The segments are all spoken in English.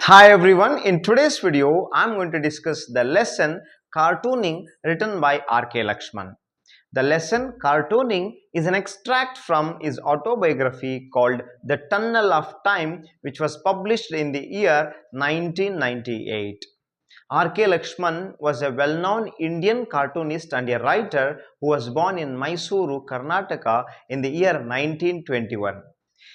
Hi everyone, in today's video I'm going to discuss the lesson cartooning written by R.K. Laxman. The lesson cartooning is an extract from his autobiography called The Tunnel of Time, which was published in the year 1998. R.K. Laxman was a well-known Indian cartoonist and a writer who was born in Mysuru, Karnataka in the year 1921.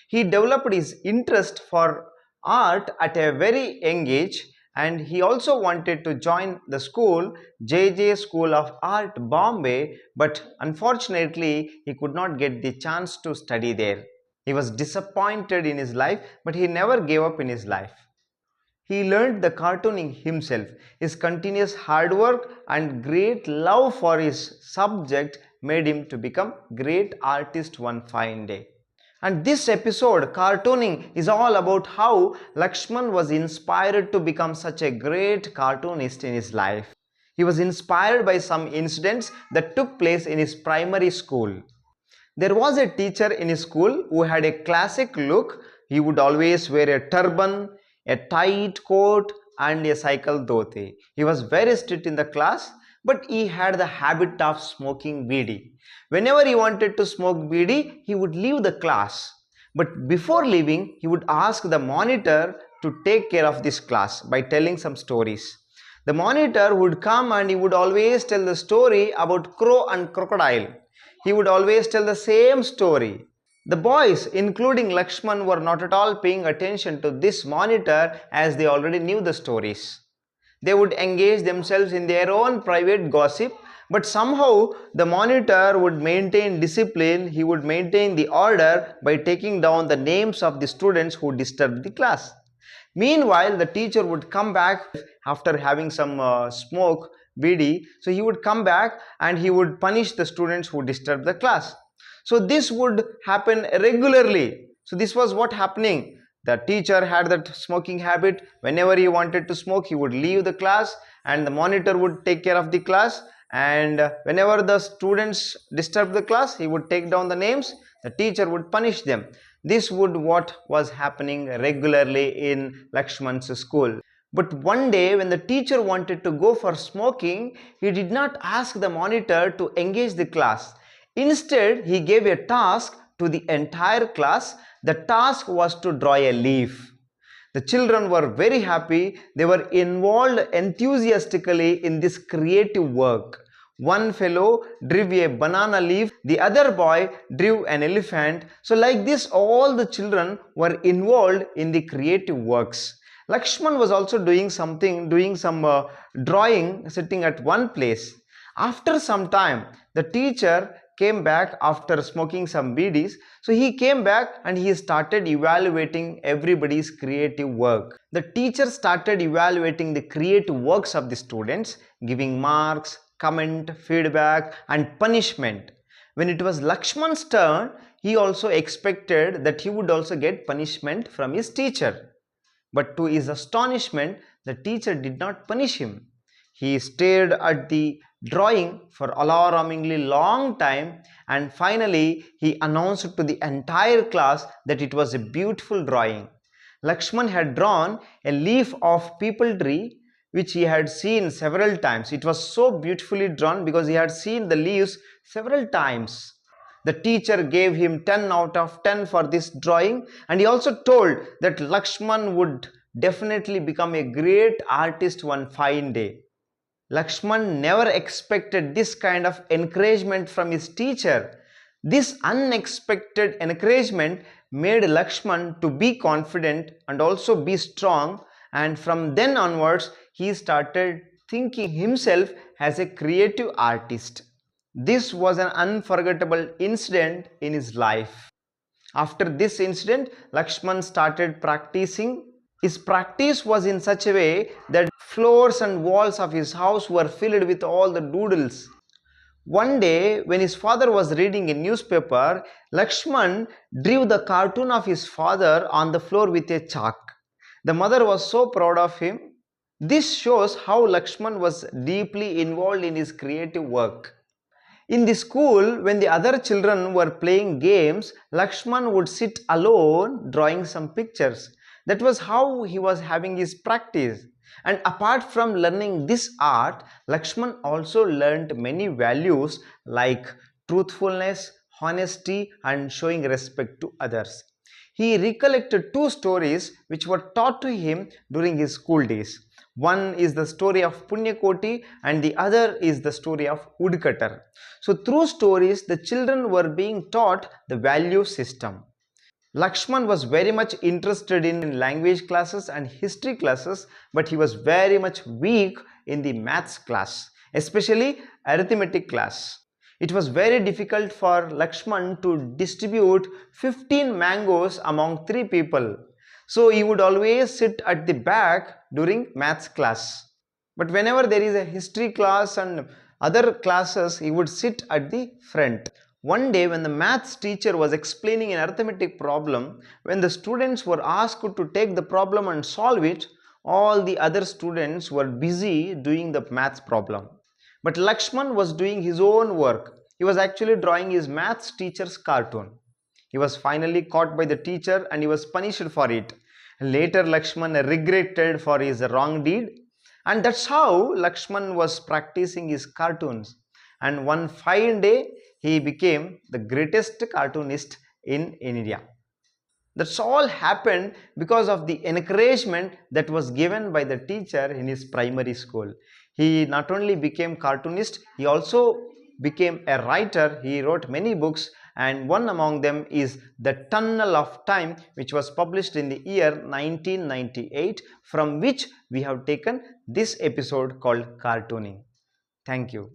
He developed his interest for art at a very young age, and he also wanted to join the school JJ School of Art Bombay, but unfortunately he could not get the chance to study there. He was disappointed in his life, but he never gave up in his life. He learned the cartooning himself. His continuous hard work and great love for his subject made him to become great artist one fine day. And this episode, cartooning, is all about how Laxman was inspired to become such a great cartoonist in his life. He was inspired by some incidents that took place in his primary school. There was a teacher in his school who had a classic look. He would always wear a turban, a tight coat, and a cycle dhoti. He was very strict in the class, but he had the habit of smoking bidi. Whenever he wanted to smoke bidi, he would leave the class. But before leaving, he would ask the monitor to take care of this class by telling some stories. The monitor would come and he would always tell the story about crow and crocodile. He would always tell the same story. The boys, including Laxman, were not at all paying attention to this monitor as they already knew the stories. They would engage themselves in their own private gossip, but somehow the monitor would maintain discipline. He would maintain the order by taking down the names of the students who disturbed the class. Meanwhile, the teacher would come back after having some smoke, bidi. So he would come back and he would punish the students who disturbed the class. So this would happen regularly. So this was what happening. The teacher had that smoking habit. Whenever he wanted to smoke, he would leave the class and the monitor would take care of the class. And whenever the students disturbed the class, he would take down the names. The teacher would punish them. This would what was happening regularly in Laxman's school. But one day when the teacher wanted to go for smoking, he did not ask the monitor to engage the class. Instead, he gave a task to the entire class. The task was to draw a leaf. The children were very happy. They were involved enthusiastically in this creative work. One fellow drew a banana leaf, the other boy drew an elephant. So like this, all the children were involved in the creative works. Laxman was also doing some drawing, sitting at one place. After some time, the teacher came back after smoking some bidis. So he came back and he started evaluating everybody's creative work. The teacher started evaluating the creative works of the students, giving marks, comment, feedback, and punishment. When it was Laxman's turn, he also expected that he would also get punishment from his teacher. But to his astonishment, the teacher did not punish him. He stared at the drawing for alarmingly long time, and finally he announced to the entire class that it was a beautiful drawing. Laxman had drawn a leaf of peepal tree which he had seen several times. It was so beautifully drawn because he had seen the leaves several times. The teacher gave him 10 out of 10 for this drawing, and he also told that Laxman would definitely become a great artist one fine day. Laxman never expected this kind of encouragement from his teacher. This unexpected encouragement made Laxman to be confident and also be strong, and from then onwards he started thinking himself as a creative artist. This was an unforgettable incident in his life. After this incident, Laxman started practicing. His practice was in such a way that floors and walls of his house were filled with all the doodles. One day, when his father was reading a newspaper, Laxman drew the cartoon of his father on the floor with a chalk. The mother was so proud of him. This shows how Laxman was deeply involved in his creative work. In the school, when the other children were playing games, Laxman would sit alone drawing some pictures. That was how he was having his practice. And apart from learning this art, Laxman also learned many values like truthfulness, honesty, and showing respect to others. He recollected two stories which were taught to him during his school days. One is the story of Punyakoti and the other is the story of Woodcutter. So through stories, the children were being taught the value system. Lakshman was very much interested in language classes and history classes, but he was very much weak in the maths class, especially arithmetic class. It was very difficult for Lakshman to distribute 15 mangoes among 3 people. So he would always sit at the back during maths class. But whenever there is a history class and other classes, he would sit at the front. One day when the maths teacher was explaining an arithmetic problem, when the students were asked to take the problem and solve it, all the other students were busy doing the maths problem. But Lakshman was doing his own work. He was actually drawing his maths teacher's cartoon. He was finally caught by the teacher and he was punished for it. Later Lakshman regretted for his wrong deed, and that's how Lakshman was practicing his cartoons. And one fine day he became the greatest cartoonist in India. That's all happened because of the encouragement that was given by the teacher in his primary school. He not only became cartoonist, he also became a writer. He wrote many books, and one among them is The Tunnel of Time, which was published in the year 1998, from which we have taken this episode called cartooning. Thank you.